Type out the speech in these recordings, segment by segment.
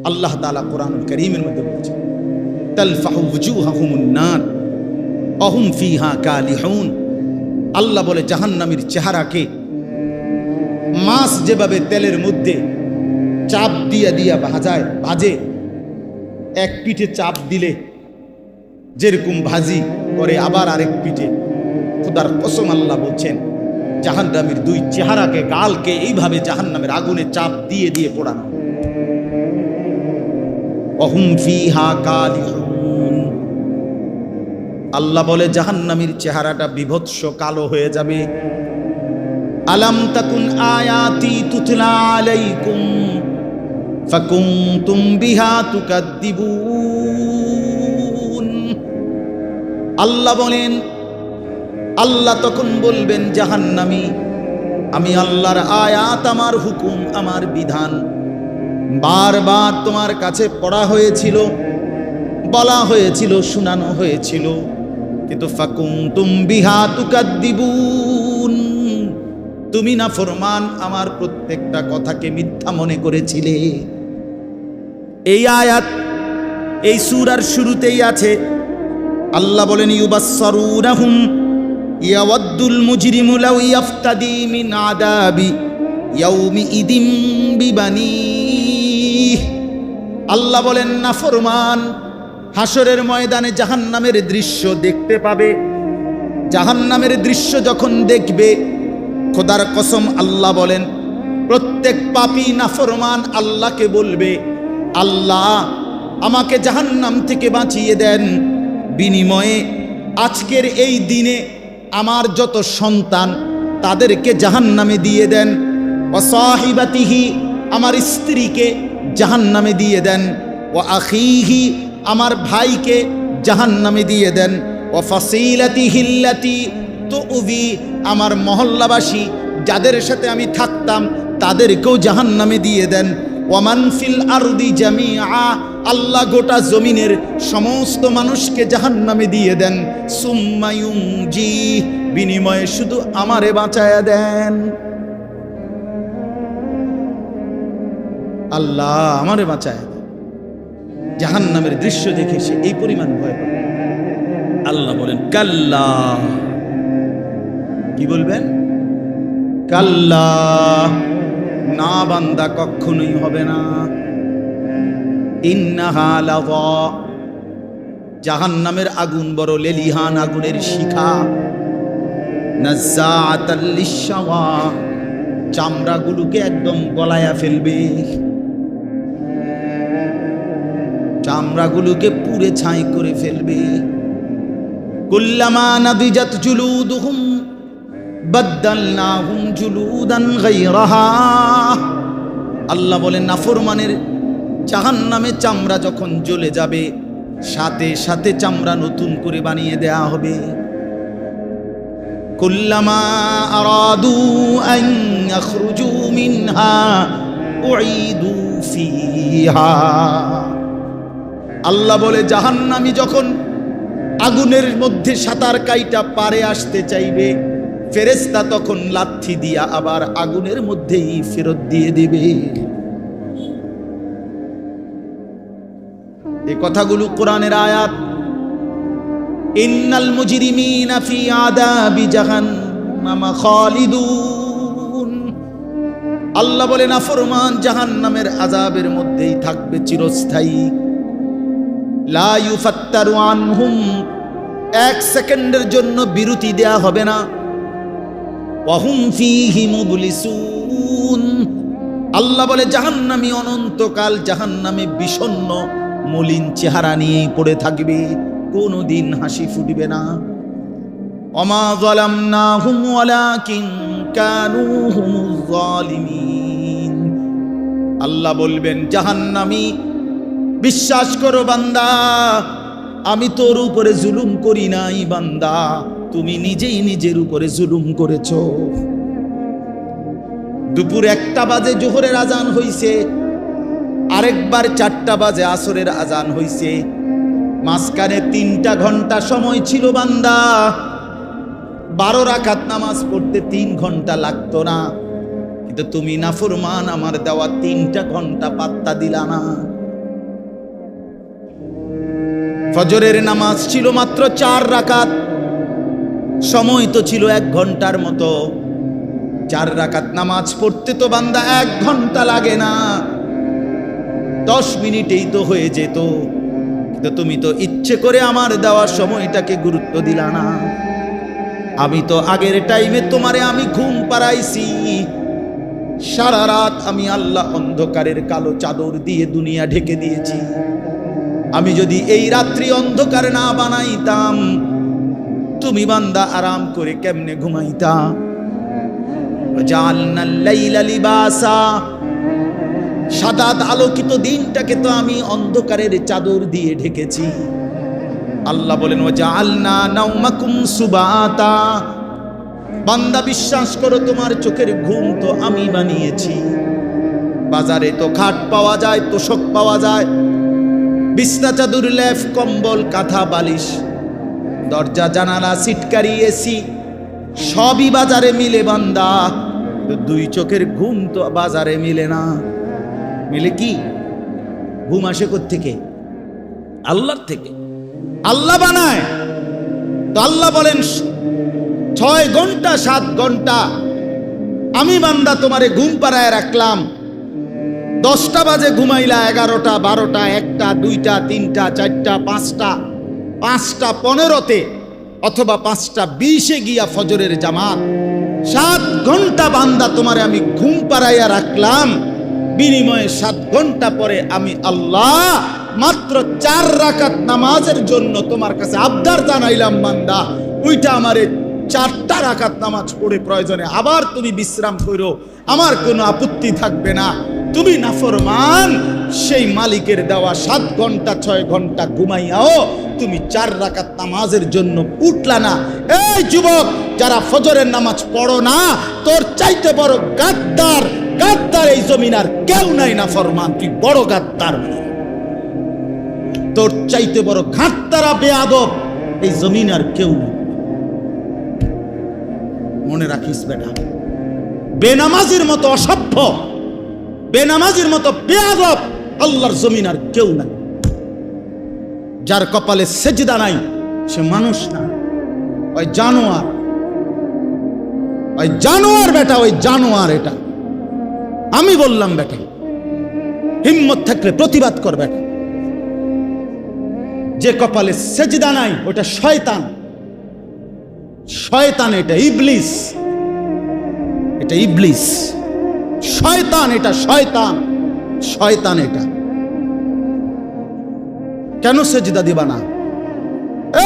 আল্লাহ তাআলা কোরআনুল কারীমের মধ্যে বলেছেন, তালফাহু ওয়ুজুহাহুমুন নার ওয়া হুম ফিহা কালিহুন। আল্লাহ বলে জাহান্নামীর চেহারাকে মাছ যেভাবে তেলের মধ্যে চাপ দিয়া দিয়া ভাজে, এক পিঠে চাপ দিলে যেরকম ভাজি করে আবার আরেক পিঠে, খোদার কসম আল্লাহ বলছেন জাহান্নামীর দুই চেহারাকে, গালকে এইভাবে জাহান্নামের আগুনে চাপ দিয়ে দিয়ে পোড়ানো। ওহুম ফিহা কালিহুন। আল্লাহ বলে জাহান্নামীর চেহারাটা বিভৎস কালো হয়ে যাবে। আলাম তাকুন আয়াতি তুতলা আলাইকুম ফাকুনতুম বিহা তুকাদ্দিবুন। আল্লাহ বলেন, আল্লাহ তখন বলবেন জাহান্নামী, আমি আল্লাহর আয়াত, আমার হুকুম, আমার বিধান বারবার তোমার কাছে পড়া হয়েছিল, বলা হয়েছিল, শোনানো হয়েছিল, কিন্তু ফাকুনতুম বিহা তুকাদ্দিবুন, তুমি না ফরমান, আমার প্রত্যেকটা কথাকে মিথ্যা মনে করেছিলে। এই আয়াত এই সূরার শুরুতেই আছে। আল্লাহ বলেন ইউবাসসারুনাহুম ইয়াওয়াদ্দুল মুজরিমু লাউ ইয়াফতাদি মিন আযাবি ইয়াউমিইদিম বিবানিহ। আল্লাহ বলেন নাফরমান হাসরের ময়দানে জাহান্নামের দৃশ্য দেখতে পাবে। জাহান্নামের দৃশ্য যখন দেখবে, খোদার কসম আল্লাহ বলেন প্রত্যেক পাপী নাফরমান আল্লাহকে বলবে, আল্লাহ আমাকে জাহান্নাম থেকে বাঁচিয়ে দেন, বিনিময়ে আজকের এই দিনে আমার যত সন্তান তাদেরকে জাহান্নামে দিয়ে দেন, ওয়া সাহিবাতিহি আমার স্ত্রীকে জাহান্নামে দিয়ে দেন, ওয়া আখিহি আমার ভাইকে জাহান্নামে দিয়ে দেন, ওয়া ফাসিলাতিহিল্লাতি তুউযি আমার মহল্লাবাসী যাদের সাথে আমি থাকতাম তাদেরকেও জাহান্নামে দিয়ে দেন, ওয়ামান ফিল আরদি জামিআ আল্লাহ গোটা জমিনের সমস্ত মানুষকে জাহান্নামে দিয়ে দেন, সুম্মা ইউনজি বিনিময়ে শুধু আমারে বাঁচায়া দেন। আল্লাহ আমারে বাঁচায়া দেন। জাহান্নামের দৃশ্য দেখে সে এই পরিমাণ ভয় পাবে। আল্লাহ বলেন কাল্লা, কি বলবেন? কাল্লা, না বান্দা কখনোই হবে না। ইন্নাহা লাযা, জাহান্নামের আগুন বড় লেলিহান আগুনের শিখা, নাজ্জাআতাল লিশশাওয়া চামড়াগুলোকে একদম গলায়া ফেলবে, চামড়াগুলোকে পুড়ে ছাই করে ফেলবে। কুল্লামা নাদিজাত জুলুদুহুম বাদদালনাহুম জুলুদান গায়রাহা। আল্লাহ বলেন নাফরমানের জাহান্নামে চামড়া যখন জ্বলে যাবে, সাথে সাথে চামড়া নতুন করে বানিয়ে দেয়া হবে। কুল্লামা আরাদু আন ইয়াখরুজু মিনহা উঈদু ফিহা। আল্লাহ বলে জাহান্নামী যখন আগুনের মধ্যে সাঁতার কাইটা পারে আসতে চাইবে, ফেরেশতা তখন লাথি দিয়া আবার আগুনের মধ্যেই ফেরত দিয়ে দিবে। এই কথাগুলো কোরআনের আয়াত। ইন্নাল মুজরিমিনা ফি আযাবি জাহান্নাম খালিদুন। আল্লাহ বলে নাফরমান জাহান্নামের আযাবের মধ্যেই থাকবে চিরস্থায়ী। লা ইউফাত্তারু আনহুম, এক সেকেন্ডের জন্য বিরতি দেয়া হবে না। ওয়া হুম ফীহি মুবলিসুন। আল্লাহ বলে জাহান্নামী অনন্তকাল জাহান্নামে বিষণ্ণ মলিন চেহারা নিয়েই পড়ে থাকবে, কোনোদিন হাসি ফুটবে না। ওমা যালামনাহুম ওয়ালাকিন কানু হুমুজ জালিমিন। আল্লাহ বলবেন জাহান্নামী, বিশ্বাস করো বান্দা, আমি তোর উপরে জুলুম করি নাই বান্দা, তুমি নিজেই নিজের উপরে জুলুম করেছ। দুপুর 1টা বাজে জোহরের আজান হইছে, আরেকবার 4টা বাজে আসরের আজান হইছে, মাঝখানে 3টা ঘন্টা সময় ছিল বান্দা। 12 রাকাত নামাজ পড়তে 3 ঘন্টা লাগতো না, কিন্তু তুমি নাফরমান, আমার দেওয়া 3টা ঘন্টা পাত্তা দিলা না। ফজরের নামাজ ছিল মাত্র 4 রাকাত, সময় তো ছিল 1 ঘন্টার মতো। 4 রাকাত নামাজ পড়তে তো বান্দা 1 ঘন্টা লাগে না, 10 মিনিটেই তো হয়ে যেত। কিন্তু তুমি তো ইচ্ছে করে আমার দেওয়া সময়টাকে গুরুত্ব দিলা না। আমি তো আগের টাইমে তোমারে আমি ঘুম পাড়াইছি, সারা রাত আমি আল্লাহ অন্ধকারের কালো চাদর দিয়ে দুনিয়া ঢেকে দিয়েছি। আমি যদি এই রাত্রি অন্ধকার না বানাইতাম, তুমি বান্দা আরাম করে কেমনে ঘুমাইতা? জাআলনাল লাইলা লিবাসা, সাদা আলোকিত দিনটাকে তো আমি অন্ধকারের চাদর দিয়ে ঢেকেছি। আল্লাহ বলেন ওয়াজআলনা নাওমাকুম সুবাতা, বান্দা বিশ্বাস করো তোমার চোখের ঘুম তো আমি বানিয়েছি। বাজারে তো খাট পাওয়া যায়, তোশক পাওয়া যায়, বিছনা চাদর লেপ কম্বল কাঁথা বালিশ, দরজা জানালা সিটকারি এসি সবই বাজারে মিলে বান্দা, 2 চোখের ঘুম তো বাজারে মিলে না। মিলে কি? ঘুম আসে কোত্থেকে? আল্লাহর থেকে। আল্লাহ বানায়। তো আল্লাহ বলেন 6 ঘন্টা 7 ঘন্টা আমি বান্দা তোমারে ঘুম পাড়ায় রাখলাম। 10টা বাজে ঘুমাইলা, 11টা 12টা 1টা 2টা 3টা 4টা 5টা 5টা 15তে অথবা 5টা 20-এ গিয়া ফজরের জামাত। 7 ঘন্টা বান্দা তোমারে আমি ঘুম পাড়াইয়া রাখলাম, বিনিময়ে 7 ঘন্টা পরে আমি আল্লাহ মাত্র 4 রাকাত নামাজের জন্য তোমার কাছে আবদার জানাইলাম। বান্দা ওইটা আমারে 4টা রাকাত নামাজ পড়ে প্রয়োজনে আবার তুমি বিশ্রাম করো, আমার কোনো আপত্তি থাকবে না। তুমি নাফরমান, সেই মালিকের দেওয়া 7 ঘন্টা 6 ঘন্টা ঘুমাইয়াও তুমি 4 রাকাত নামাজের জন্য উঠলা না। এই যুবক, যারা ফজরের নামাজ পড়ো না, তোর চাইতে বড় গাদ্দার গাদ্দার এই জমিন আর কেউ নাই। নাফরমান, তুই বড় গাদ্দার, তোর চাইতে বড় ঘাটতারা বেয়াদব এই জমিন আর কেউ নেই। মনে রাখিস বেটা, বেনামাজির মতো অসভ্য, বেনামাজির মতো বেয়াদব আল্লাহর জমিন আর কেউ নাই। যার কপালে সেজদা নাই সে মানুষ না, ওই জানোয়ার, ওই জানোয়ার বেটা, ওই জানোয়ার। এটা আমি বললাম বেটা, হিম্মত থাকলে প্রতিবাদ কর বেটা। যে কপালে সেজদা নাই ওটা শয়তান, শয়তান, এটা ইবলিস, এটা ইবলিস, শয়তান, এটা শয়তান, শয়তান। এটা কেন সেজদা দিবা না?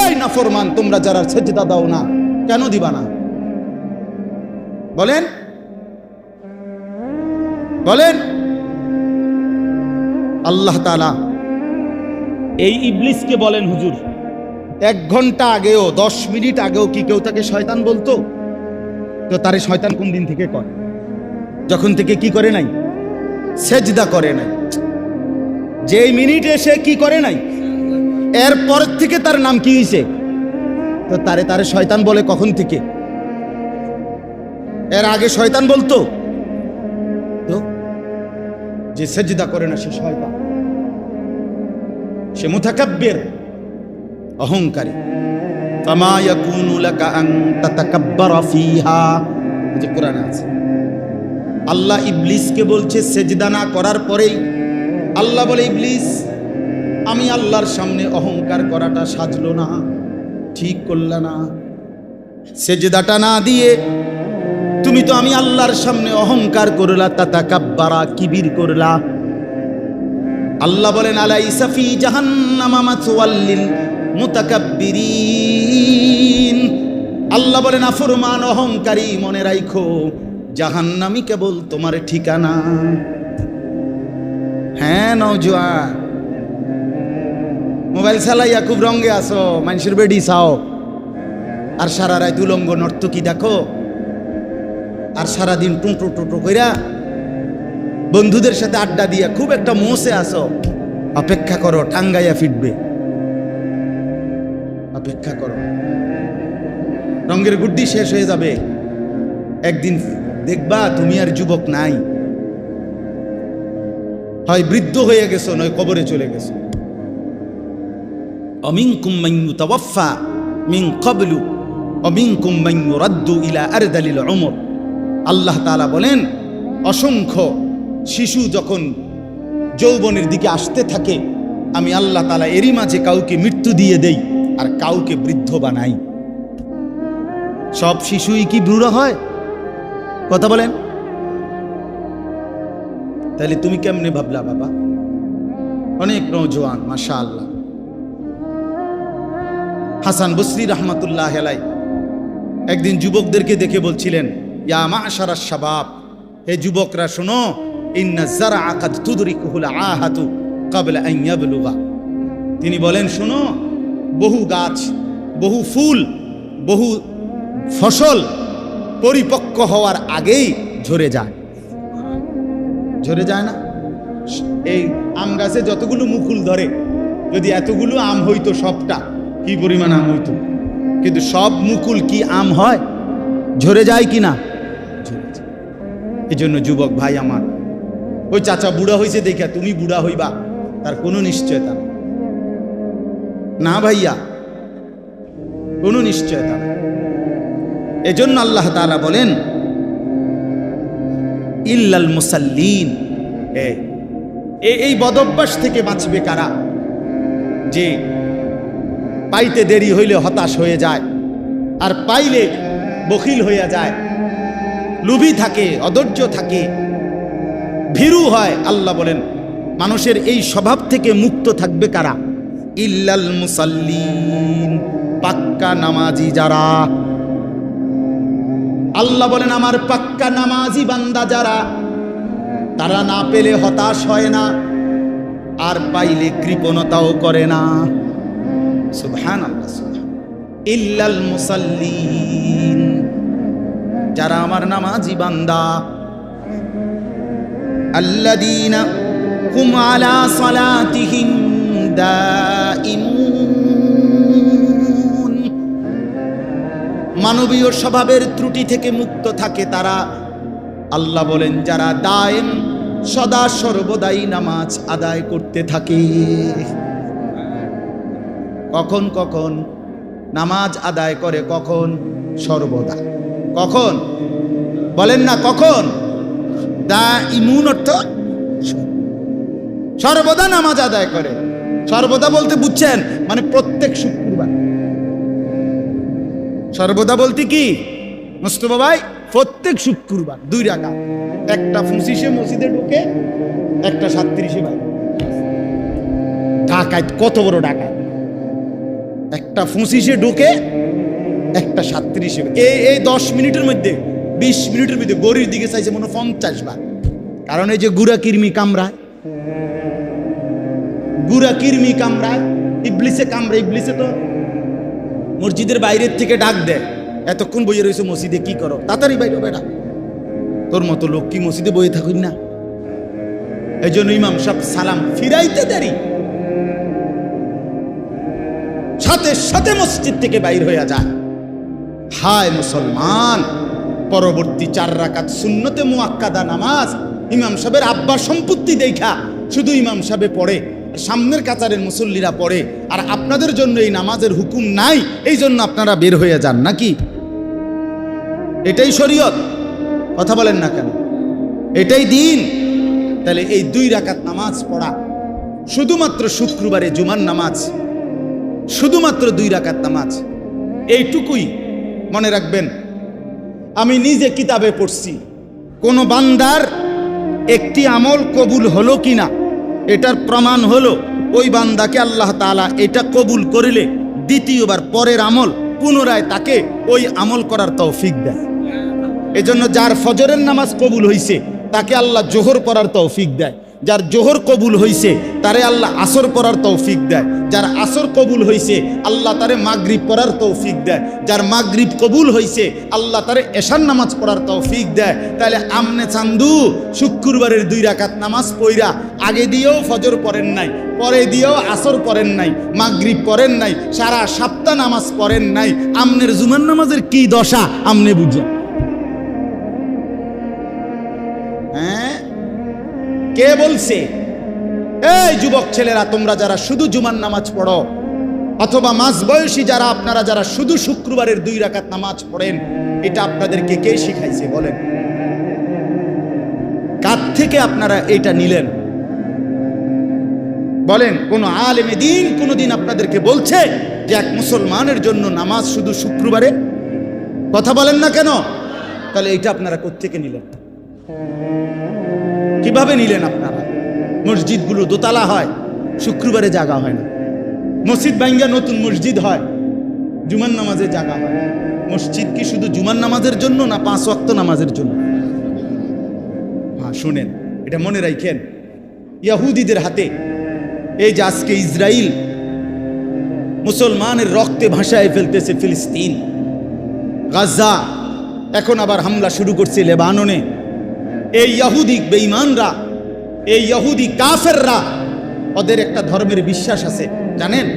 এই নাফরমান, তোমরা যারা সেজদা দাও না, কেন দিবা না বলেন? বলেন। আল্লাহ তাআলা এই ইবলিসকে বলেন, হুজুর 1 ঘন্টা আগেও 10 মিনিট আগেও কি কেউ তাকে শয়তান বলতো? তো তারে শয়তান কোন দিন থেকে কয়? যখন থেকে কি করে নাই? সেজদা করে নাই। যেই মিনিটে সে কি করে নাই, এরপর থেকে তার নাম কি হয়েছে? তো তারে শয়তান বলে কখন থেকে? এর আগে শয়তান বলতো? তো যে সেজদা করে না সে শয়তান, সে মুতাকাব্বির, অহংকারী। ফামা ইয়াকুনু লাকা আন তাতাকাব্বারা ফিহা, যে কোরআনে আছে। আল্লাহ ইবলিসকে বলছে সেজদা না করার পরেই আল্লাহ বলে, ইবলিস আমি আল্লাহর সামনে অহংকার করাটা সাজলো না, ঠিক করলা না। সেজদাটা না দিয়ে তুমি তো আমি আল্লাহর সামনে অহংকার করলা, তাতাকাব্বারা, কিবির করলা। আল্লাহ বলেন আলাইসা ফি জাহান্নামা মাসওয়াল লিল মুতাকাব্বিরিন। আল্লাহ বলেন নাফরমান অহংকারী, মনে রাখো জাহান্নামই কেবল তোমার ঠিকানা। হ্যাঁ নওজোয়ান, মোবাইল চালাইয়া খুব রঙে আসো, মানুষের বেডি চাও, আর সারা রাত উলঙ্গ নর্তকী দেখো, আর সারাদিন টুঁটো টুটো কইরা বন্ধুদের সাথে আড্ডা দিয়া খুব একটা মোসে আসো। অপেক্ষা করো, টাঙ্গাইয়া ফিটবে, অপেক্ষা করো। রঙের গুড্ডি শেষ হয়ে যাবে, একদিন দেখবা তুমি আর যুবক নাই, হয় বৃদ্ধ হয়ে গেছো নয় কবরে চলে গেছো। অমিনকুম মান ইউতাওয়াফা মিন ক্বাবলু অমিনকুম মান ইউরাদ্দু ইলা আরদালিল উমর। আল্লাহ তাআলা বলেন, অসংখ্য শিশু যখন যৌবনের দিকে আসতে থাকে, আমি আল্লাহ তাআলা এরই মাঝে কাউকে মৃত্যু দিয়ে দেই আর কাউকে বৃদ্ধ বানাই। সব শিশুই কি বুড়ো হয়? কথা বলেন। তাহলে তুমি কেমনে ভাবলা বাবা? অনেক নওজোয়ান মাশাআল্লাহ। হাসান বসরি রহমাতুল্লাহ আলাইহি একদিন যুবকদেরকে দেখে বলছিলেন, ইয়া মা'শারাশ শাবাব, হে যুবকরা শোনো, ইন্না যারআ কাদ তুদরিকুহুল আহাতু ক্বাবলা আন ইয়াবলুগা। তিনি বলেন, শোনো, বহু গাছ, বহু ফুল, বহু ফসল পরিপক্ক হওয়ার আগেই ঝরে যায়। ঝরে যায় না? এই আম গাছে যতগুলো মুকুল ধরে, যদি এতগুলো আম হইতো সবটা, কি পরিমাণ আম হইতো, কিন্তু সব মুকুল কি আম হয়? ঝরে যায় কি না? এই জন্য যুবক ভাই আমার, ওই চাচা বুড়া হয়েছে দেখা তুমি বুড়া হইবা তার কোনো নিশ্চয়তা না ভাইয়া, কোনো নিশ্চয়তা না। এজন্য আল্লাহ তাআলা বলেন, ইল্লাল মুসাল্লিন, এই বদভ্যাস থেকে বাঁচবে কারা? যে পাইতে দেরি হইলে হতাশ হয়ে যায়, আর পাইলে বখিল হইয়া যায়, লোভী থাকে, অধৈর্য থাকে, ভীরু হয়। আল্লাহ বলেন, মানুষের এই স্বভাব থেকে মুক্ত থাকবে কারা? ইল্লাল মুসাল্লিন, পাক্কা নামাজি যারা। আল্লাহ বলেন, আমার পাক্কা নামাজি বান্দা যারা, তারা না পেলে হতাশ হয় না, আর পাইলে কৃপণতাও করে না। সুবহানাল্লাহ। ইল্লাল মুসাল্লিন, যারা আমার নামাজি বান্দা, আল্লাযীনা হুম আলা সালাতিহিম দাঈমুন, মানবীয় স্বভাবের ত্রুটি থেকে মুক্ত থাকে তারা। আল্লাহ বলেন, যারা দায়েম, সদা সর্বদাই নামাজ আদায় করতে থাকে। কখন কখন নামাজ আদায় করে? কখন? সর্বদা। কখন বলেন না? কখন? দাঈমুন অর্থ সর্বদা নামাজ আদায় করে। সর্বদা বলতে বুঝছেন মানে প্রত্যেক শুক্রবার। সর্বদা বলতে কি মুস্তফা ভাই? প্রত্যেক শুক্রবার 2 রাকাত, একটা 25-এ মসজিদে ঢুকে, একটা 37-এ বাইরে। ডাকাত কত বড় ডাকাত! একটা 25-এ ঢুকে, একটা 37-এ। এই 10 মিনিটের মধ্যে, 20 মিনিটের মধ্যে গরির দিকে চাইছে মনে 50 বার। কারণ এই যে গুড়া কিরমি কামড়ায়, গুড়া কিরমি কামড়ায়, ইবলিসে কামড়ায়। ইবলিসে তো মসজিদের বাইরের থেকে ডাক দেয়, এতক্ষণ বইয়ে রয়েছে মসজিদে, কি করো? তাড়াতাড়ি বাইরে বেটা, তোর মতো লোক কি মসজিদে বইয়ে থাকুন না? এই জন্য ইমাম সাহেব সালাম ফিরাইতে দেরি, সাথে সাথে মসজিদ থেকে বাইর হয়ে যায়। হায় মুসলমান, পরবর্তী 4 রাকাত সুন্নতে মুআক্কাদা নামাজ ইমাম সাহেবের আব্বার সম্পত্তি দেখা শুধু ইমাম সাহেবে পড়ে, সামনের কাতারের মুসল্লিরা পড়ে, আর আপনাদের জন্য এই নামাজের হুকুম নাই, এই জন্য আপনারা বের হয়ে যান নাকি? এটাই শরীয়ত? কথা বলেন না কেন? এটাই দিন? তাহলে এই 2 রাকাত নামাজ পড়া, শুধুমাত্র শুক্রবারে জুমার নামাজ, শুধুমাত্র 2 রাকাত নামাজ, এইটুকুই মনে রাখবেন। আমি নিজে কিতাবে পড়ছি, কোন বান্দার একটি আমল কবুল হলো কিনা এটার প্রমাণ হলো ওই বান্দাকে আল্লাহ তাআলা এটা কবুল করিলে দ্বিতীয়বার পরের আমল পুনরায় তাকে ওই আমল করার তৌফিক দেয়। এজন্য যার ফজরের নামাজ কবুল হইছে তাকে আল্লাহ জোহর পড়ার তৌফিক দেয়, যার জোহর কবুল হইছে তারে আল্লাহ আসর পড়ার তৌফিক দেয়, যার আসর কবুল হইছে আল্লাহ তারে মাগরিব পড়ার তৌফিক দেয়, যার মাগরিব কবুল হইছে আল্লাহ তারে এশার নামাজ পড়ার তৌফিক দেয়। তাহলে আমনে চান্দু শুক্রবারের 2 রাকাত নামাজ পইরা আগে দিয়েও ফজর পড়েন নাই, পরে দিয়েও আসর পড়েন নাই, মাগরিব পড়েন নাই, সারা সপ্তাহ নামাজ পড়েন নাই, আমনের জুমার নামাজের কি দশা আমনে বুঝেন? কে বলছে? এই যুবক ছেলেরা, তোমরা যারা শুধু জুমার নামাজ পড়ো, অথবা মাঝবয়সী যারা, আপনারা যারা শুধু শুক্রবারের 2 রাকাত নামাজ পড়েন, এটা আপনাদেরকে কে শিখাইছে বলেন? কার থেকে আপনারা এটা নিলেন বলেন? কোন আলেমে দ্বীন কোনদিন আপনাদেরকে বলছে যে এক মুসলমানের জন্য নামাজ শুধু শুক্রবারে? কথা বলেন না কেন? তাহলে এটা আপনারা কোত্থেকে নিলেন? কিভাবে নিলেন আপনারা? মসজিদগুলো দোতলা হয়, শুক্রবারে জাগা হয় না। মসজিদ ভাঙ্গা নতুন মসজিদ হয়, জুমার নামাজে জাগা হয়। মসজিদ কি শুধু জুমার নামাজের জন্য না 5 ওয়াক্ত নামাজের জন্য? হ্যাঁ, শুনেন, এটা মনে রাখেন। ইহুদিদের হাতে এই যে আজকে ইসরায়েল মুসলমানের রক্তে ভাসায় ফেলতেছে ফিলিস্তিন, গাজা, এখন আবার হামলা শুরু করছে লেবাননে। এই ইহুদি বেঈমানরা, এই ইহুদি কাফেররা, ওদের একটা ধর্মের বিশ্বাস আছে, জানেন?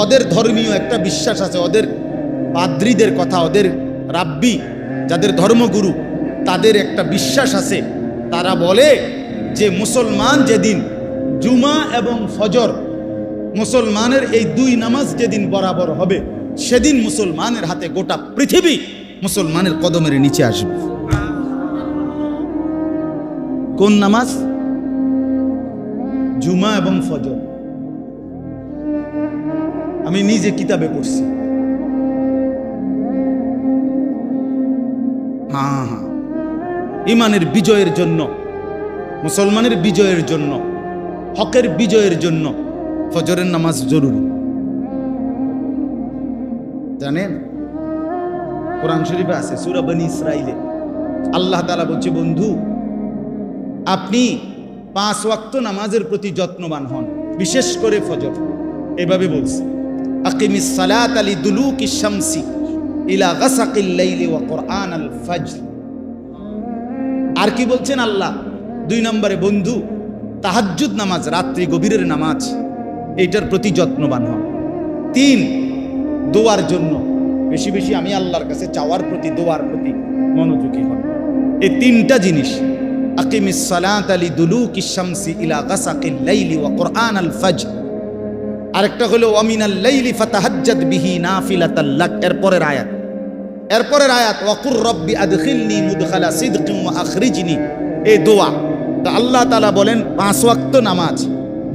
ওদের ধর্মীয় একটা বিশ্বাস আছে। ওদের পাদ্রীদের কথা, ওদের রাব্বি যাদের ধর্মগুরু, তাদের একটা বিশ্বাস আছে। তারা বলে যে মুসলমান যেদিন জুমা এবং ফজর, মুসলমানের এই 2 নামাজ যেদিন বরাবর হবে, সেদিন মুসলমানের হাতে গোটা পৃথিবী মুসলমানের কদমের নিচে আসবে। কোন নামাজ? জুমা এবং ফজর। আমি নিজে কিতাবে পড়ছি। হ্যাঁ, ইমানের বিজয়ের জন্য, মুসলমানের বিজয়ের জন্য, হকের বিজয়ের জন্য ফজরের নামাজ জরুরি, জানেন? কোরআন শরীফে আছে, সূরা বনী ইসরাইলে আল্লাহ তাআলা বলছে, বন্ধু আপনি 5 ওয়াক্ত নামাজের প্রতি যত্নবান হন, বিশেষ করে ফজর। এভাবে বলছে, আকিমিস সালাতা লিদুলুকিশ শামসি ইলা গাসাকিল লাইলি ওয়া কুরআনাল ফাজর। আর কি বলছেন আল্লাহ? 2 নম্বরে, বন্ধু তাহাজ্জুদ নামাজ, রাত্রি গভীরের নামাজ, এইটার প্রতি যত্নবান হন। 3, দোয়ার জন্য বেশি বেশি আমি আল্লাহর কাছে চাওয়ার প্রতি, দোয়ার প্রতি মনোযোগী হন। এই 3টা জিনিস, আকিমিস সালাতা লিদুলুকিশ শামসি ইলা গাসাকিল লাইলি ওয়া কুরআনাল ফাজর। আরেকটা হলো ওয়া মিনাল লাইলি ফাতাহাজ্জাদ বিহি নাফিলাতাল লাক। এরপরের আয়াত ওয়া কুর রাব্বি আদখিলনি মুদখালা সিদকিন ওয়া আখরিজনি। এই দোয়া তো আল্লাহ তাআলা বলেন 5 ওয়াক্ত নামাজ,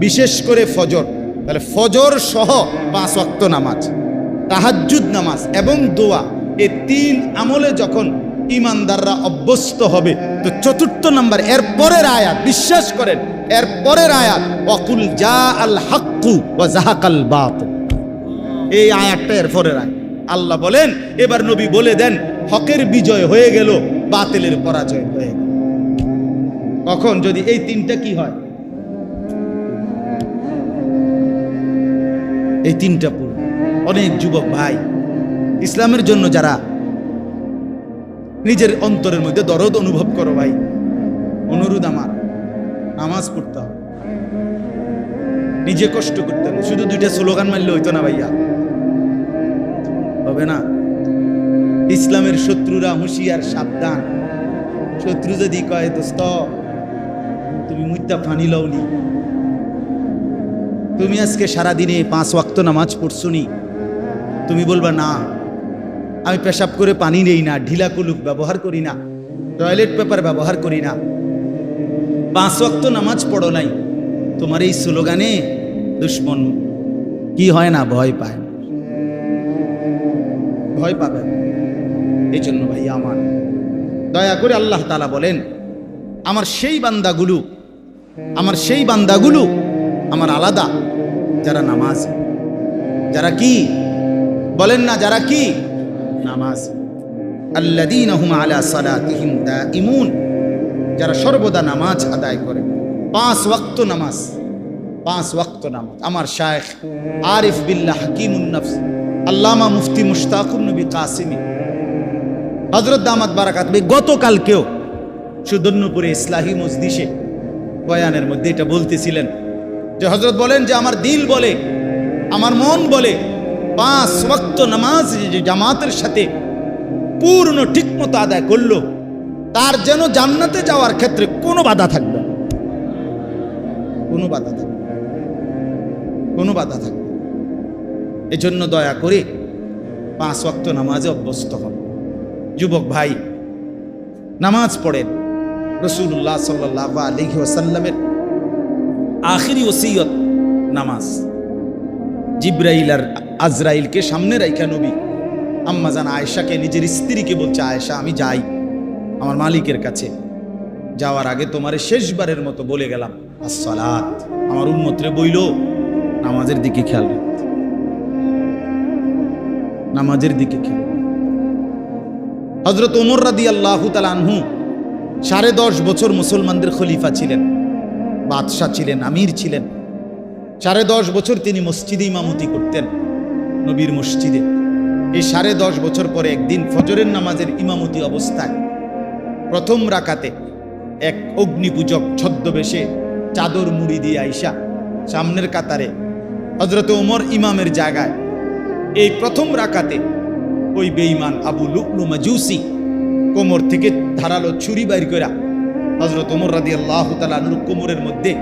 বিশেষ করে ফজর। তাহলে ফজর সহ 5 ওয়াক্ত নামাজ, তাহাজ্জুদ নামাজ এবং দোয়া, এই 3 আমলে যখন ইমানদাররা অভ্যস্ত হবে, তো 4 নম্বর এরপরের আয়াত, বিশ্বাস করেন, এরপরের আয়াত ওয়াকুল জা আল হাক্কু ওয়া যাহাকাল বাতিল। এই আয়াতটা এরপরের আয়াত। আল্লাহ বলেন, এবার নবী বলে দেন, হকের বিজয় হয়ে গেল, বাতিলের পরাজয় হয়ে গেল। কখন? যদি এই 3টা কি হয়, এই 3টা পুরো। অনেক যুবক ভাই ইসলামের জন্য যারা নিজের অন্তরের মধ্যে দরদ অনুভব করো, ভাই অনুরোধ আমার, নামাজ পড়তে হবে, নিজে কষ্ট করতে হবে। শুধু 2টা স্লোগান মারলে হইতো না ভাইয়া, হবে না। ইসলামের শত্রুরা হুঁশিয়ার, সাবধান। শত্রু যদি কয় দোস্ত তুমি মুইতা ফানি লওনি, তুমি আজকে সারাদিনে 5 ওয়াক্ত নামাজ পড়ছনি, তুমি বলবা না আমি পেশাব করে পানি নেই না, ঢিলা কুলুক ব্যবহার করি না, টয়লেট পেপার ব্যবহার করি না, 5 ওয়াক্ত নামাজ পড়ো নাই, তোমার এই স্লোগানে দুশ্মন কি হয় না? ভয় পায়, ভয় পাবে। এই জন্য ভাই আমার, দয়া করে আল্লাহ তাআলা বলেন, আমার সেই বান্দাগুলো আমার আলাদা, যারা নামাজ, যারা কি বলেন না, যারা কি নামাজ, আল্লাযীনা হুম আলা সালাতিহিম দাঈমুন, যারা সর্বদা নামাজ আদায় করে। 5 ওয়াক্ত নামাজ, 5 ওয়াক্ত নামাজ। আমার শায়েখ আরিফ বিল্লাহ হাকিমুন নফস আল্লামা মুফতি মুশতাকুন নবী কাসিমি হযরত দামাত বারাকাত গতকালকেও সুদর্ণপুরে ইসলাহি মজলিসে বয়ানের মধ্যে এটা বলতেছিলেন যে হযরত বলেন যে আমার দিল বলে, আমার মন বলে, 5 ওয়াক্ত নামাজ যে জামাতের সাথে পূর্ণ ঠিকমতো আদায় করলো, তার যেন জান্নাতে যাওয়ার ক্ষেত্রে কোনো বাধা থাকবে না। কোনো বাধা থাকবে, কোনো বাধা থাকবে। এজন্য দয়া করে 5 ওয়াক্ত নামাজে অভ্যস্ত হন। যুবক ভাই, নামাজ পড়েন। রাসূলুল্লাহ সাল্লাল্লাহু আলাইহি ওয়াসাল্লামের আখিরি ওসিয়ত নামাজ। জিব্রাইল আর আজরাইলকে সামনে রাইখা নবী আম্মাজান আয়েশাকে, নিজের স্ত্রীকে বলছে, আয়েশা আমি যাই আমার মালিকের কাছে, যাওয়ার আগে তোমারে শেষবারের মতো বলে গেলাম আসসালাত। আমার উম্মতরে বইল নামাজের দিকে খেয়াল রাখতে, নামাজের দিকে খেয়াল। হযরত ওমর রাদিয়াল্লাহু তাআলা আনহু 10.5 বছর মুসলমানদের খলিফা ছিলেন, বাদশাহ ছিলেন, আমির ছিলেন। 10.5 বছর তিনি মসজিদে ইমামতি করতেন, নবীর মসজিদে। এই 10.5 বছর পরে একদিন ফজরের নামাজের ইমামতি অবস্থায় প্রথম রাকাতে এক অগ্নিপূজক ছদ্মবেশে চাদর মুড়ি দিয়ে আইসা সামনের কাতারে হযরত ওমর ইমামের জায়গায়, এই প্রথম রাকাতে ওই বেঈমান আবু লু'লু মাজুসি কোমর থেকে ধারালো ছুরি বাইর কইরা হযরত ওমর রাদিয়াল্লাহু তাআলা আনহুর কোমরের মধ্যে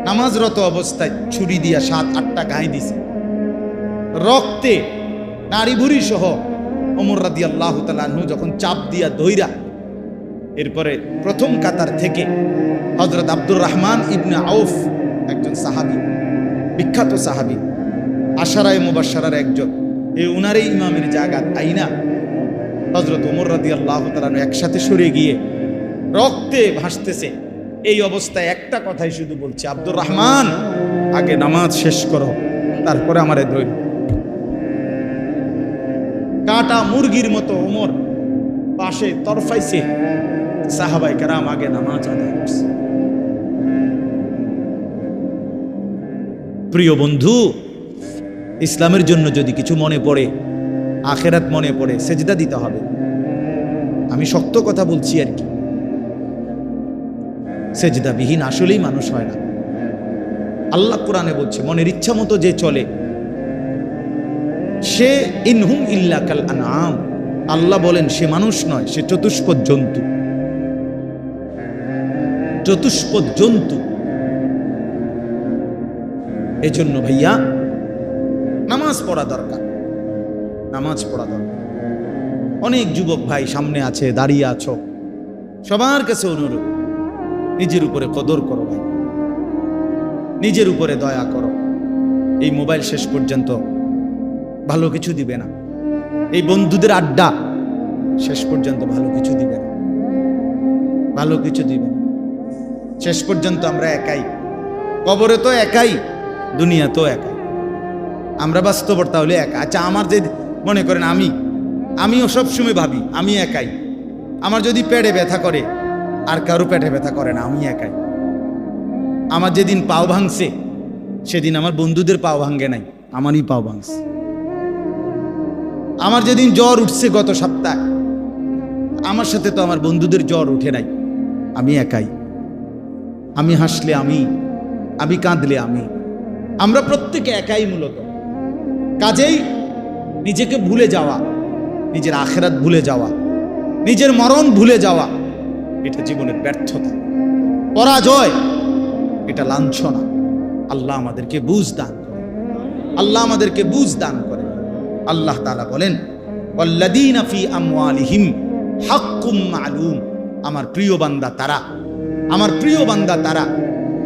নামাজরত অবস্থায় ছুরি দিয়া 7-8টা গায়ে দিছে। রক্তে নাড়ি ভুড়ি সহ ওমর রাদিয়াল্লাহু তাআলা আনহু যখন চাপ দিয়া ধইরা, এরপরে প্রথম কাতার থেকে হযরত আব্দুর রহমান ইবনে আউফ, একজন সাহাবী, বিখ্যাত সাহাবী, আশারায়ে মুবাশশারার একজন, এই উনারই ইমামের জায়গা আইনা হযরত ওমর রাদিয়াল্লাহু তাআলা একসাথে সরে গিয়ে রক্তে ভাসতেছে। এই অবস্থায় একটা কথাই শুধু বলছে, আব্দুর রহমান আগে নামাজ শেষ করো, তারপরে আমারে ধইর। কাটা মুরগির মতো ওমর পাশে তরফাইছে, সাহাবায়ে কেরাম আগে নামাজ আদায় করছে। প্রিয় বন্ধু, ইসলামের জন্য যদি কিছু মনে পড়ে, আখেরাত মনে পড়ে, সেজদা দিতে হবে। আমি শক্ত কথা বলছি আর কি, সেজদাবিহীন আসলেই মানুষ হয় না। আল্লাহ কোরআনে বলছে, মনের ইচ্ছা মতো যে চলে সে ইনহুম ইল্লা কাল আনআম। আল্লাহ বলেন সে মানুষ নয়, সে চতুষ্পদ জন্তু, চতুষ্পদ জন্তু। এজন্য ভাইয়া নামাজ পড়া দরকার, নামাজ পড়া দরকার। অনেক যুবক ভাই সামনে আছে, দাঁড়িয়ে আছো, সবার কাছে অনুরোধ, নিজের উপরে কদর করো ভাই, নিজের উপরে দয়া করো। এই মোবাইল শেষ পর্যন্ত ভালো কিছু দিবে না, এই বন্ধুদের আড্ডা শেষ পর্যন্ত ভালো কিছু দিবে না, ভালো কিছু দিবে না। শেষ পর্যন্ত আমরা একাই, কবরে তো একাই, দুনিয়া তো একাই। আমরা বাস্তবতা হলে একা। আচ্ছা, আমার যে মনে করেন আমিও সবসময় ভাবি আমি একাই। আমার যদি পেটে ব্যথা করে, আর কারো পেটে ব্যথা করে না, আমি একাই। আমার যেদিন পাও ভাঙছে, সেদিন আমার বন্ধুদের পাও ভাঙে নাই, আমারই পাও ভাঙছে। আমার যেদিন জ্বর উঠছে গত সপ্তাহে, আমার সাথে তো আমার বন্ধুদের জ্বর উঠে নাই, আমি একাই। আমি হাসলে আমি কাঁদলে আমরা প্রত্যেকে একাই মূলত। কাজেই নিজেকে ভুলে যাওয়া, নিজের আখেরাত ভুলে যাওয়া, নিজের মরণ ভুলে যাওয়া, এটা জীবনের ব্যর্থতা, পরাজয়, এটা লাঞ্ছনা। আল্লাহ আমাদেরকে বুঝ দান করে, আল্লাহ আমাদেরকে বুঝ দান করে। আল্লাহ তাআলা বলেন, ওয়াল্লাযীনা ফী আমওয়ালিহিম হাক্কুম মা'লুম। আমার প্রিয় বান্দা তারা, আমার প্রিয় বান্দা তারা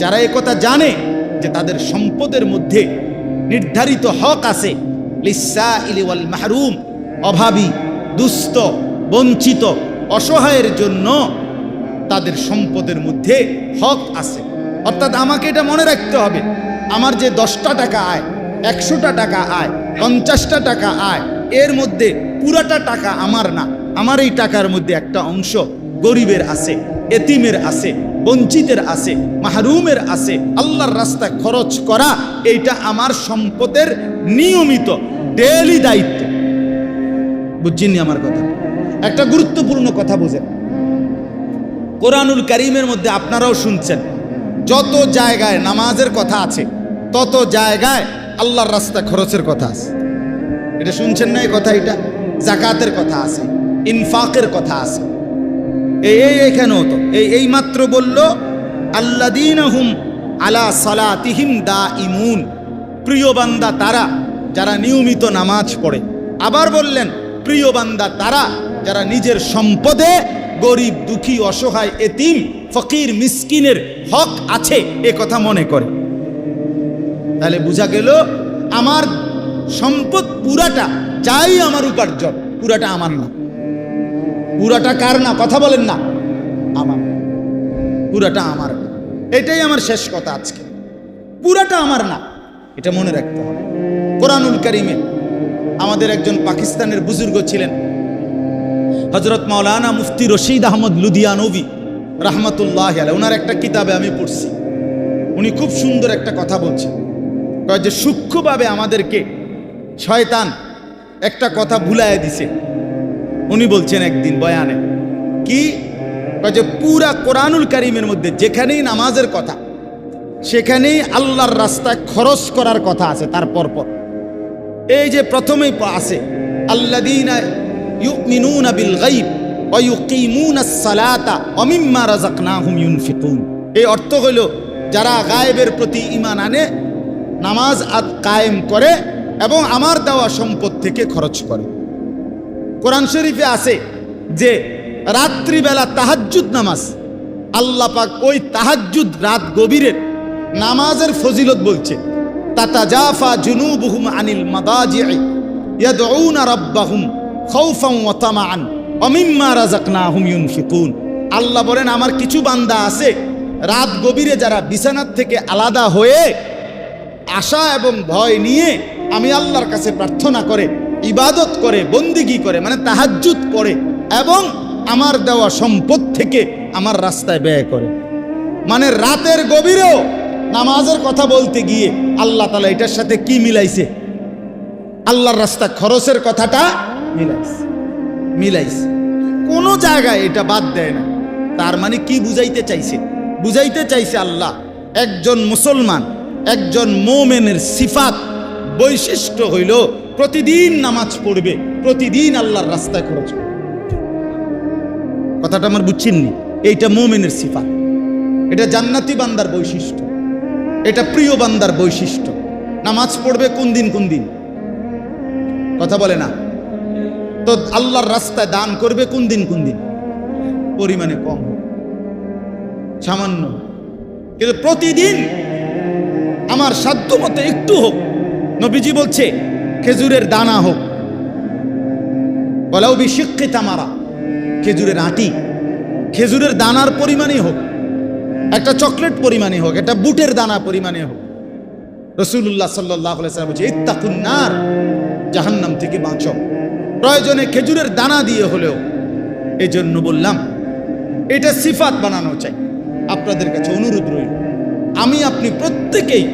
যারা একথা জানে যে তাদের সম্পদের মধ্যে নির্ধারিত হক আছে। লিসসাইলি ওয়াল মাহরুম, অভাবী, দুস্থ, বঞ্চিত, অসহায়ের জন্য তাদের সম্পদের মধ্যে হক আছে। অর্থাৎ আমাকে এটা মনে রাখতে হবে, আমার যে 10টা টাকা আয়, 100টা টাকা আয়, 50টা টাকা আয়, এর মধ্যে পুরাটা টাকা আমার না। আমার এই টাকার মধ্যে একটা অংশ গরিবের আছে, এতিমের আছে, বঞ্চিতের আছে, মাহরুমের আছে। আল্লাহর রাস্তায় খরচ করা এইটা আমার সম্পদের নিয়মিত ডেইলি দায়িত্ব। বুঝছেন আমার কথা? একটা গুরুত্বপূর্ণ কথা বুঝেন, কোরআনুল কারীমের মধ্যে আপনারাও শুনছেন, যত জায়গায় নামাজের কথা আছে তত জায়গায় আল্লাহর রাস্তায় খরচের কথা আছে। এটা শুনছেন না এই কথা? এটা যাকাতের কথা আছে, ইনফাকের কথা আছে। এখানেও তো এই মাত্র বলল আল্লাযীনা হুম আলা সালাতিহিম দাইমুন, প্রিয় বান্দা তারা যারা নিয়মিত নামাজ পড়ে। আবার বললেন প্রিয় বান্দা তারা যারা নিজের সম্পদে গরিব দুঃখী অসহায় এতিম ফকির মিসকিনের হক আছে এ কথা মনে করে। তাহলে বোঝা গেল আমার সম্পদ পুরাটা চাই আমার উপার্জন, পুরাটা আমার না। পুরাটা কার না? কথা বলেন না। আমার, পুরাটা আমার। এটাই আমার শেষ কথা আজকে। পুরাটা আমার না, এটা মনে রাখতে হবে। কোরআনুল কারিমে আমাদের একজন পাকিস্তানের বুজুর্গ ছিলেন হযরত মাওলানা মুফতি রশিদ আহমদ লুধিয়ানবী রাহমাতুল্লাহি আলাইহি। ওনার একটা কিতাবে আমি পড়ছি, উনি খুব সুন্দর একটা কথা বলছেন, যে সূক্ষ্মভাবে আমাদেরকে শয়তান একটা কথা ভুলাইয়া দিছে। উনি বলছেন একদিন বয়ানে কি, যে পুরা কোরআনুল কারিমের মধ্যে যেখানেই নামাজের কথা সেখানেই আল্লাহর রাস্তায় খরচ করার কথা আছে। তার পরপর এই যে প্রথমেই আছে আল্লাযীনা ইউমিনুনা বিল গায়ব ওয়া ইউকিমুনাস সালাতা ওয়া মিম্মা রাযাকনাহুম ইউনফিকুন। এই অর্থ হইল যারা গায়েবের প্রতি ঈমান আনে, নামাজ কায়েম করে এবং আমার দেওয়া সম্পদ থেকে খরচ করে। কোরআন শরীফে আছে যে রাত্রিবেলা তাহাজ্জুদ নামাজ, আল্লাহ পাক ওই তাহাজ্জুদ রাত গভীরের নামাজের ফজিলত বলছে, তাতাজাফা জুনুবুহুম আনিল মাদাজি'i ইয়াদউনা রাব্বাহুম খাউফান ওয়া তামাআন ওয়া মিম্মা রাযাকনাহুম ইউনফিকুন। আল্লাহ বলেন আমার কিছু বান্দা আছে রাত গভীরে যারা বিছানার থেকে আলাদা হয়ে আশা এবং ভয় নিয়ে আমি আল্লাহর কাছে প্রার্থনা করে, ইবাদত করে, বন্দিগি করে, মানে তাহাজ্জুদ পড়ে এবং আমার দেওয়া সম্পদ থেকে আমার রাস্তায় ব্যয় করে। মানে রাতের গভীরেও নামাজের কথা বলতে গিয়ে আল্লাহ তাআলা এটার সাথে কি মিলাইছে? আল্লাহর রাস্তা খরচের কথাটা মিলাইছে। কোন জায়গায় এটা বাদ দেয় না। তার মানে কি বুঝাইতে চাইছে? বুঝাইতে চাইছে আল্লাহ একজন মুসলমান, একজন মুমিনের সিফাত বৈশিষ্ট্য হইল প্রতিদিন নামাজ পড়বে, প্রতিদিন আল্লাহর রাস্তায় খরচ করবে। কথাটা আমার বুঝছেননি? এইটা মুমিনের সিফাত, এটা জান্নাতি বান্দার বৈশিষ্ট্য, এটা প্রিয় বান্দার বৈশিষ্ট্য। নামাজ পড়বে কোন দিন কোন দিন? কথা বলে না তো। আল্লাহর রাস্তায় দান করবে কোন দিন কোন দিন? পরিমাণে কম হোক, সামান্য, কিন্তু প্রতিদিন আমার সাধ্য মতো একটু হোক। নবীজি বলছে খেজুরের দানা হোক, ওয়ালাউ বিশিক্কি তামারা, খেজুরের আটি, খেজুরের দানার পরিমাণে হোক, একটা চকলেট পরিমাণে হোক, একটা বুটের দানা পরিমাণে হোক। রাসূলুল্লাহ সাল্লাল্লাহু আলাইহি ওয়াসাল্লাম বলছে ইত্তাকুন নার, জাহান্নাম থেকে বাঁচো, প্রয়োজনে খেজুরের দানা দিয়ে হলেও। এই জন্য বললাম এটা সিফাত বানানো চাই। আপনাদের কাছে অনুরোধ রইল, আমি আপনি প্রত্যেকেই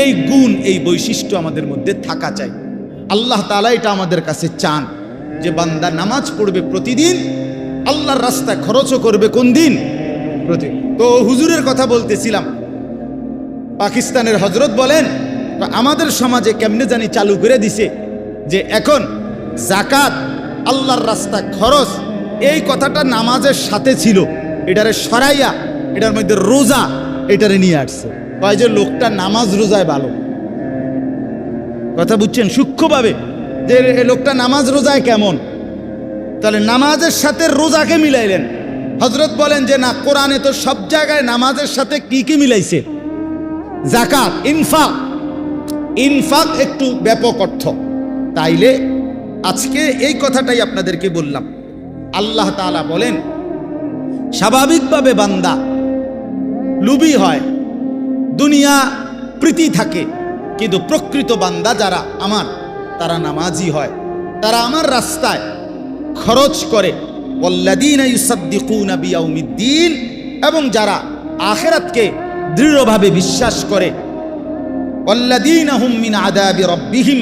এই গুণ, এই বৈশিষ্ট্য আমাদের মধ্যে থাকা চাই। আল্লাহ তাআলা এটা আমাদের কাছে চান যে বান্দা নামাজ পড়বে প্রতিদিন, আল্লাহর রাস্তায় খরচও করবে কোন দিন? প্রতিদিন। তো হুজুরের কথা বলতেছিলাম, পাকিস্তানের হজরত বলেন আমাদের সমাজে কেমনে জানি চালু করে দিছে যে এখন যাকাত, আল্লাহর রাস্তায় খরচ, এই কথাটা নামাজের সাথে ছিল, এটারে সরাইয়া এটার মধ্যে রোজা এটারে নিয়ে আসছে। কয় যে লোকটা নামাজ রোজায় ভালো। কথা বুঝছেন সূক্ষ্মভাবে, যে লোকটা নামাজ রোজায় কেমন? তাহলে নামাজের সাথে রোজাকে মিলাইলেন। হযরত বলেন যে না, কোরআনে তো সব জায়গায় নামাজের সাথে কি কি মিলাইছে? যাকাত, ইনফাক। ইনফাক একটু ব্যাপক অর্থ। তাইলে আজকে এই কথাটাই আপনাদেরকে বললাম। আল্লাহ তাআলা বলেন স্বাভাবিকভাবে বান্দা লুবি হয়, দুনিয়া প্রীতি থাকে, কিন্তু প্রকৃত বান্দা যারা আমার, তারা নামাজি হয়, তারা আমার রাস্তায় খরচ করে। ওয়াল্লাযীনা ইউসাদ্দিকুনা বিয়াউমিদ্দিন, এবং যারা আখিরাতকে দৃঢ়ভাবে বিশ্বাস করে। ওয়াল্লাযীনা হুম মিন আযাবি রাব্বিহিম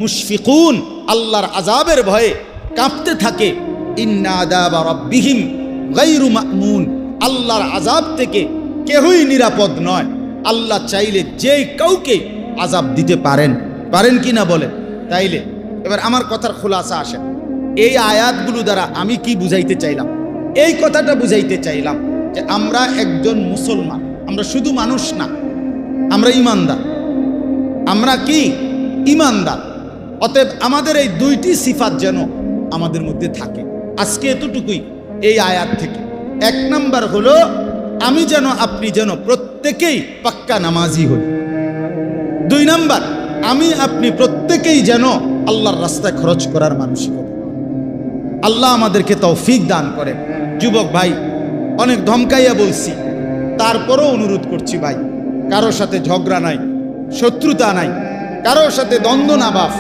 মুশফিকুন, আল্লাহর আযাবের ভয়ে কাঁপতে থাকে। ইন্না আযাবা রাব্বিহিম গায়রু মা'মুন, আল্লাহর আযাব থেকে কেউই নিরাপদ নয়। আল্লাহ চাইলে যে কাউকে আযাব দিতে পারেন, পারেন কি না বলেন? তাইলে এবার আমার কথার খুলাসা আসে, এই আয়াতগুলো দ্বারা আমি কি বুঝাইতে চাইলাম? এই কথাটা বুঝাইতে চাইলাম যে আমরা একজন মুসলমান, আমরা শুধু মানুষ না, আমরা ইমানদার। আমরা কি ইমানদার। অতএব আমাদের এই দুইটি সিফাত যেন আমাদের মধ্যে থাকে। আজকে এতটুকুই এই আয়াত থেকে। এক নাম্বার হলো আমি যেন আপনি যেন প্রত্যেকেই পাক্কা নামাজি হই। দুই নাম্বার আমি আপনি প্রত্যেকেই যেন আল্লাহর রাস্তায় খরচ করার মানসিকতা। আল্লাহ আমাদেরকে তৌফিক দান করে। যুবক ভাই, অনেক ধমকাইয়া বলছি, তারপরও অনুরোধ করছি ভাই, কারোর সাথে ঝগড়া নাই, শত্রুতা নাই, কারোর সাথে দ্বন্দ্ব না বাপ,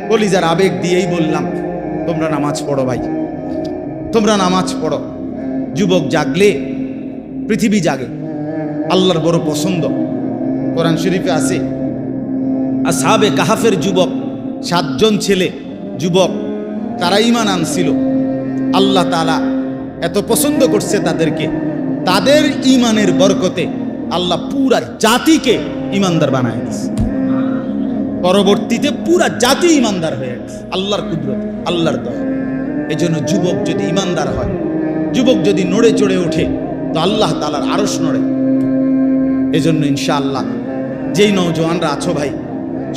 কলিজার আবেগ দিয়েই বললাম, তোমরা নামাজ পড়ো ভাই, তোমরা নামাজ পড়ো। যুবক জাগলে পৃথিবী জাগে। আল্লাহর বড় পছন্দ। কোরআন শরীফে আছে আসহাবে কাহাফের যুবক 7 জন ছেলে যুবক, তারা ঈমান আনছিল। আল্লাহ তাআলা এত পছন্দ করছে তাদেরকে, তাদের ঈমানের বরকতে আল্লাহ পুরা জাতিকে ঈমানদার বানায় দিয়েছে। পরবর্তীতে পুরা জাতি ঈমানদার হয়ে গেছে আল্লাহর কুদরত, আল্লাহর দয়া। এজন্য যুবক যদি ঈমানদার হয়, যুবক যদি নড়ে চড়ে ওঠে, তো আল্লাহ তাআলার আরশ নড়ে। এজন্য ইনশাআল্লাহ যেই নওজোয়ানরা আছো ভাই,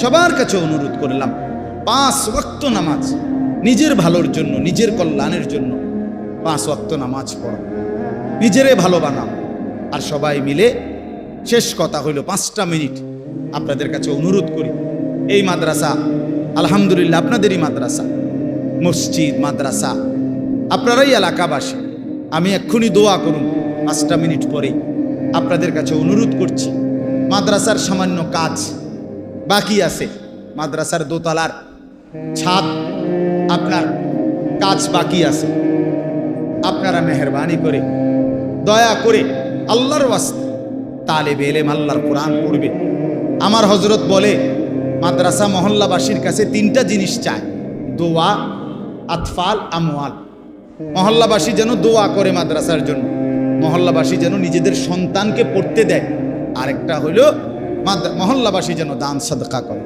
সবার কাছে অনুরোধ করলাম, 5 ওয়াক্ত নামাজ নিজের ভালোর জন্য, নিজের কল্যাণের জন্য 5 ওয়াক্ত নামাজ পড়ো, নিজেরে ভালো বানাও। আর সবাই মিলে শেষ কথা হইল 5টা মিনিট আপনাদের কাছে অনুরোধ করি। এই মাদ্রাসা আলহামদুলিল্লাহ আপনাদেরই মাদ্রাসা, মসজিদ মাদ্রাসা, আপনারাই এলাকাবাসী। আমি এক্ষুনি দোয়া করুন 5টা মিনিট পরে। আপনাদের কাছে অনুরোধ করছি, মাদ্রাসার সামান্য কাজ বাকি আছে, মাদ্রাসার দোতলার ছাদ আপনার কাজ বাকি আছে। আপনারা মেহরবানি করে দয়া করে আল্লাহর ওয়াস্তে তালেবে ইলম আল্লাহর কোরআন পড়বে। আমার হযরত বলে মাদ্রাসা মহল্লাবাসীর কাছে 3টা জিনিস চায়, দোয়া, আতফাল, আমওয়াল। মহল্লাবাসী যেন দোয়া করে মাদ্রাসার জন্য, মহল্লাবাসী যেন নিজেদের সন্তানকে পড়তে দেয়, আরেকটা হলো মহল্লাবাসী যেন দান সাদকা করে।